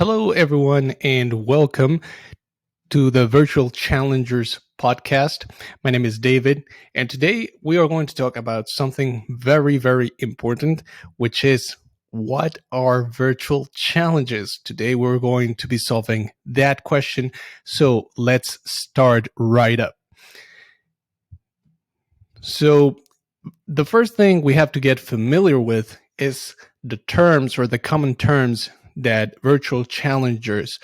Hello, everyone, and welcome to the Virtual Challengers podcast. My name is David, and today we are going to talk about something very, very important, which is what are virtual challenges? Today we're going to be solving that question. So let's start right up. So, the first thing we have to get familiar with is the terms or the common terms that virtual challenges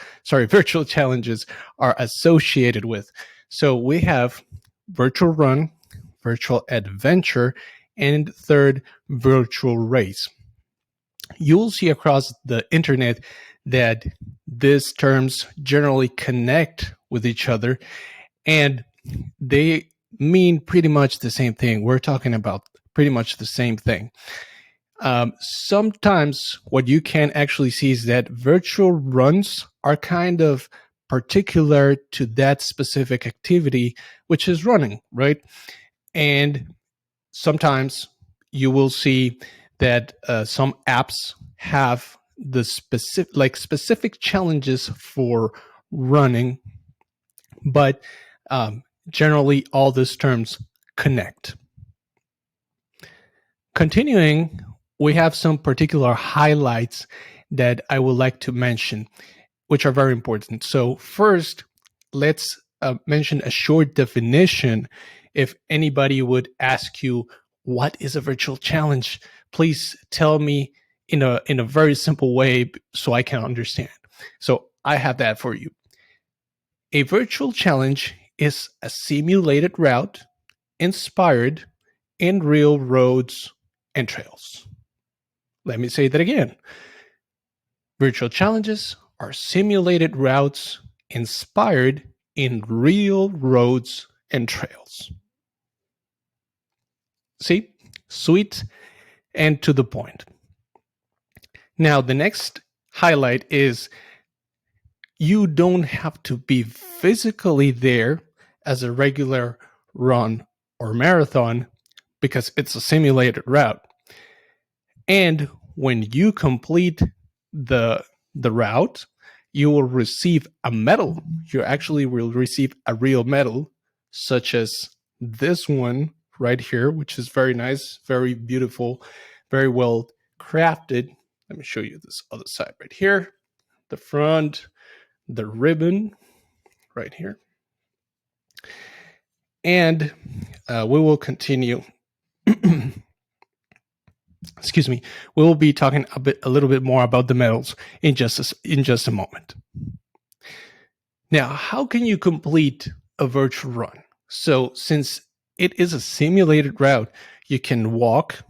are associated with. So we have virtual run, virtual adventure, and third, virtual race. You'll see across the internet that these terms generally connect with each other and they mean pretty much the same thing. We're talking about pretty much the same thing. Sometimes what you can actually see is that virtual runs are kind of particular to that specific activity, which is running, right? And sometimes you will see that some apps have the specific challenges for running, but generally all these terms connect. Continuing, we have some particular highlights that I would like to mention, which are very important. So first, let's mention a short definition. If anybody would ask you, what is a virtual challenge? Please tell me in a very simple way so I can understand. So I have that for you. A virtual challenge is a simulated route inspired in real roads and trails. Let me say that again. Virtual challenges are simulated routes inspired in real roads and trails. See? Sweet and to the point. Now, the next highlight is you don't have to be physically there as a regular run or marathon because it's a simulated route. And when you complete the route, you will receive a medal. You actually will receive a real medal, such as this one right here, which is very nice, very beautiful, very well crafted. Let me show you this other side right here. The front, the ribbon right here. And we will continue. Excuse me. We will be talking a little bit more about the medals in just a moment. Now, how can you complete a virtual run? So, since it is a simulated route, you can walk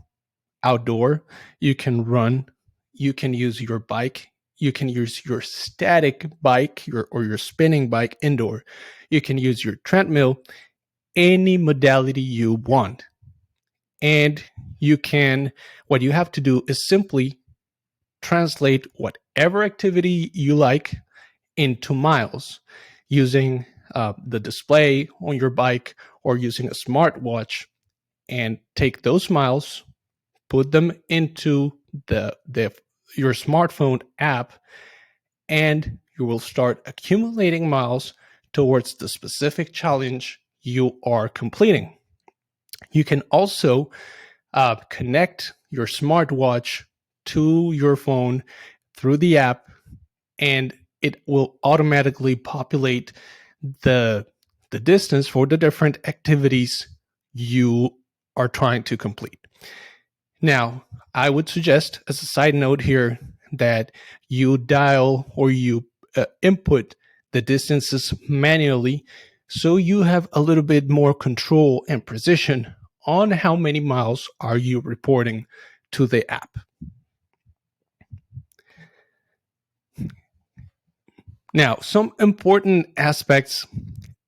outdoor, you can run, you can use your bike, you can use your static bike or your spinning bike indoor, you can use your treadmill, any modality you want. And what you have to do is simply translate whatever activity you like into miles using the display on your bike or using a smartwatch, and take those miles, put them into your smartphone app, and you will start accumulating miles towards the specific challenge you are completing. You can also connect your smartwatch to your phone through the app, and it will automatically populate the distance for the different activities you are trying to complete. Now, I would suggest, as a side note here, that you dial or you input the distances manually so you have a little bit more control and precision on how many miles are you reporting to the app. Now, some important aspects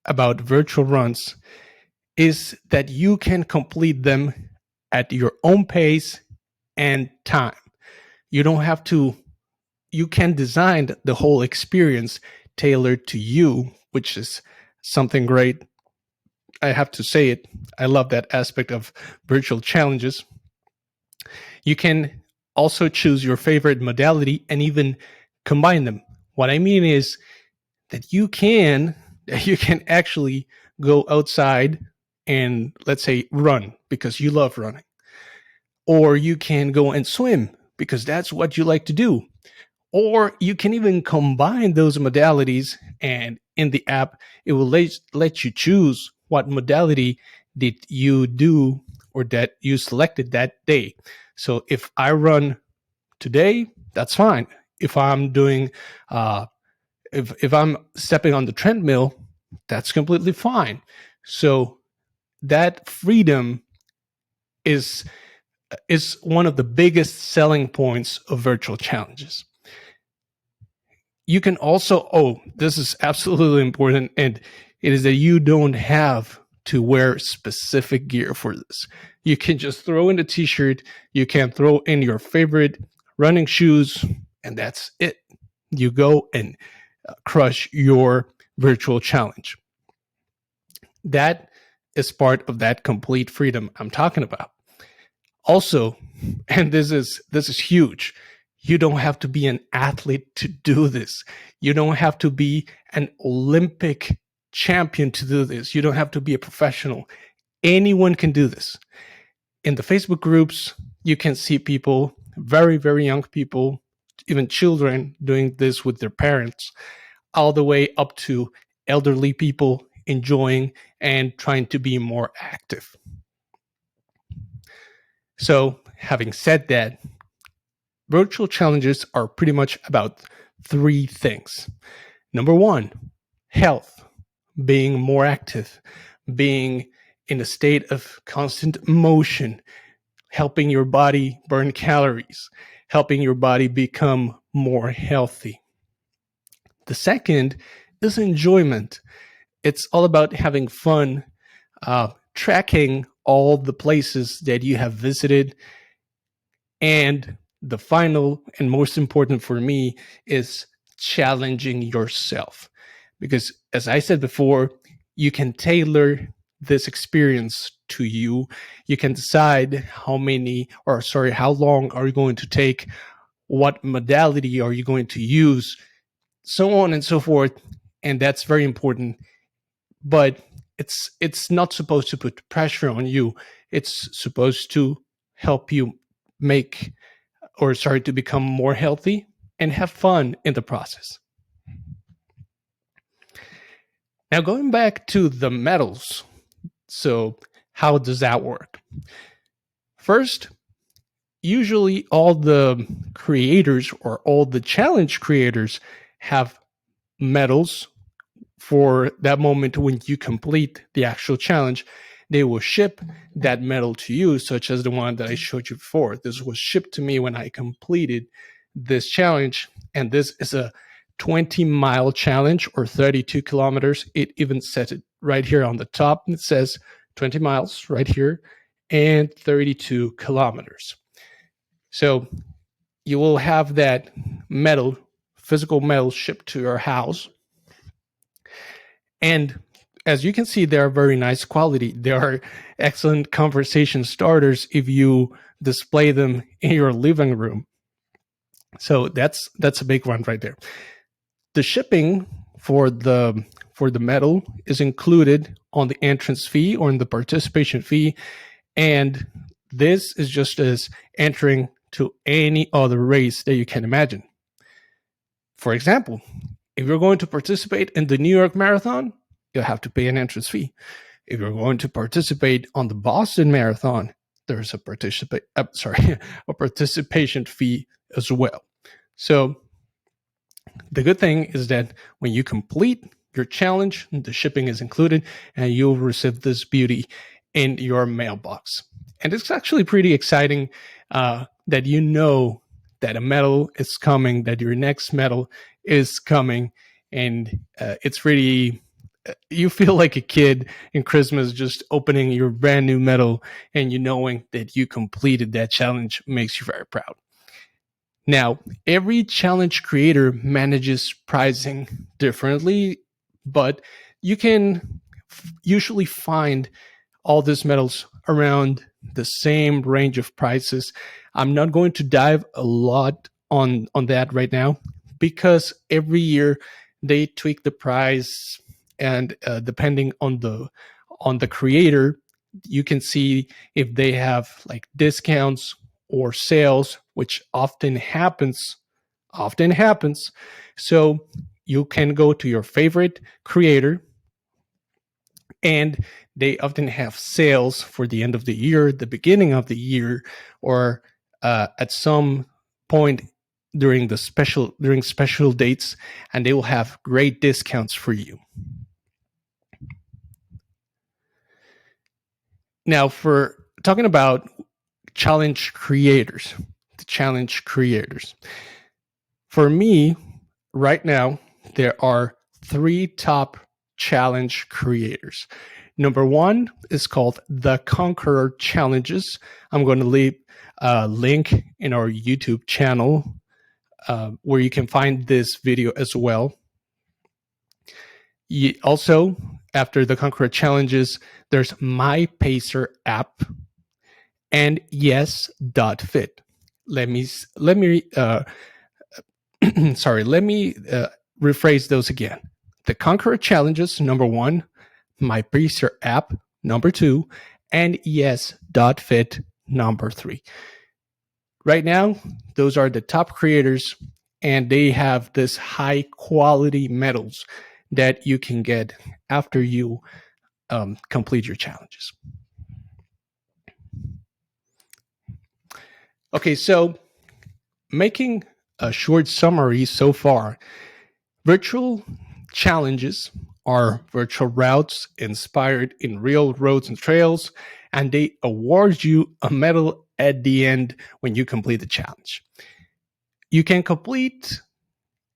about virtual runs is that you can complete them at your own pace and time. You don't have to, you can design the whole experience tailored to you, which is something great. I have to say it. I love that aspect of virtual challenges. You can also choose your favorite modality and even combine them. What I mean is that you can actually go outside and, let's say, run because you love running, or you can go and swim because that's what you like to do, or you can even combine those modalities, and in the app it will let you choose what modality did you do or that you selected that day. So if I run today, that's fine. If I'm doing if I'm stepping on the treadmill, that's completely fine. So that freedom is is one of the biggest selling points of virtual challenges. You can also, this is absolutely important, and it is that you don't have to wear specific gear for this. You can just throw in a t-shirt, you can throw in your favorite running shoes, and that's it. You go and crush your virtual challenge. That is part of that complete freedom I'm talking about. Also, and this is huge, you don't have to be an athlete to do this. You don't have to be an Olympic champion to do this. You don't have to be a professional. Anyone can do this. In the Facebook groups, you can see people, very, very young people, even children, doing this with their parents, all the way up to elderly people enjoying and trying to be more active. So, having said that, virtual challenges are pretty much about three things. Number one, health, being more active, being in a state of constant motion, helping your body burn calories, helping your body become more healthy. The second is enjoyment. It's all about having fun, tracking all the places that you have visited. And the final and most important for me is challenging yourself. Because as I said before, you can tailor this experience to you. You can decide how long are you going to take, what modality are you going to use, so on and so forth. And that's very important. But it's not supposed to put pressure on you. It's supposed to help you to become more healthy and have fun in the process. Now, going back to the medals. So, how does that work? First, usually all the creators or all the challenge creators have medals for that moment when you complete the actual challenge. They will ship that medal to you, such as the one that I showed you before. This was shipped to me when I completed this challenge, and this is a 20-mile challenge, or 32 kilometers. It even says it right here on the top. It says 20 miles right here and 32 kilometers. So you will have that medal, physical medal, shipped to your house. And as you can see, they are very nice quality. They are excellent conversation starters if you display them in your living room. So that's a big one right there. The shipping for the medal is included on the entrance fee or in the participation fee, and this is just as entering to any other race that you can imagine. For example, if you're going to participate in the New York Marathon, you'll have to pay an entrance fee. If you're going to participate on the Boston Marathon, there's a participation fee as well. So the good thing is that when you complete your challenge, the shipping is included, and you'll receive this beauty in your mailbox. And it's actually pretty exciting that you know that a medal is coming, that your next medal is coming, and it's really, you feel like a kid in Christmas just opening your brand new medal, and you knowing that you completed that challenge makes you very proud. Now, every challenge creator manages pricing differently, but you can usually find all these medals around the same range of prices. I'm not going to dive a lot on that right now. because every year they tweak the price, and depending on the creator, you can see if they have like discounts or sales, which often happens. So you can go to your favorite creator, and they often have sales for the end of the year, the beginning of the year, or at some point during special dates, and they will have great discounts for you. Now, for talking about challenge creators, the challenge creators, for me right now, there are three top challenge creators. Number one is called the Conqueror Challenges. I'm going to leave a link in our YouTube channel where you can find this video as well. Also, after the Conqueror Challenges, there's My Pacer app and yes.fit. Let me rephrase those again. The Conqueror Challenges, number one, My Pacer app, number two, and yes.fit, number three. Right now, those are the top creators, and they have this high quality medals that you can get after you complete your challenges. Okay, so making a short summary so far, virtual challenges are virtual routes inspired in real roads and trails, and they award you a medal at the end when you complete the challenge. You can complete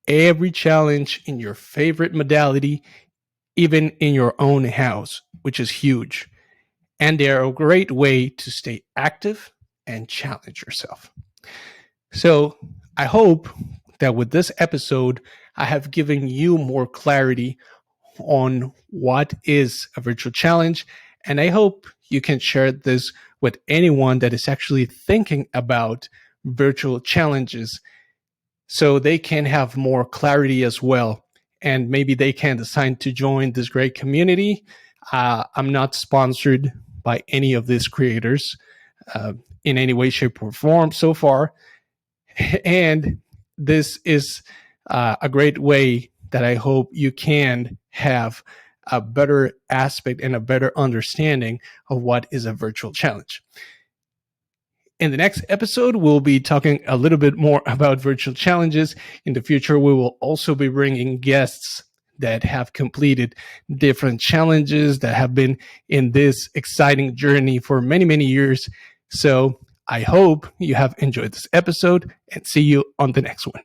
every challenge in your favorite modality, even in your own house, which is huge. And they are a great way to stay active and challenge yourself. So I hope that with this episode, I have given you more clarity on what is a virtual challenge. And I hope you can share this with anyone that is actually thinking about virtual challenges so they can have more clarity as well. And maybe they can decide to join this great community. I'm not sponsored by any of these creators in any way, shape, or form so far. And this is a great way that I hope you can have a better aspect and a better understanding of what is a virtual challenge. In the next episode, we'll be talking a little bit more about virtual challenges. In the future, we will also be bringing guests that have completed different challenges, that have been in this exciting journey for many, many years. So I hope you have enjoyed this episode, and see you on the next one.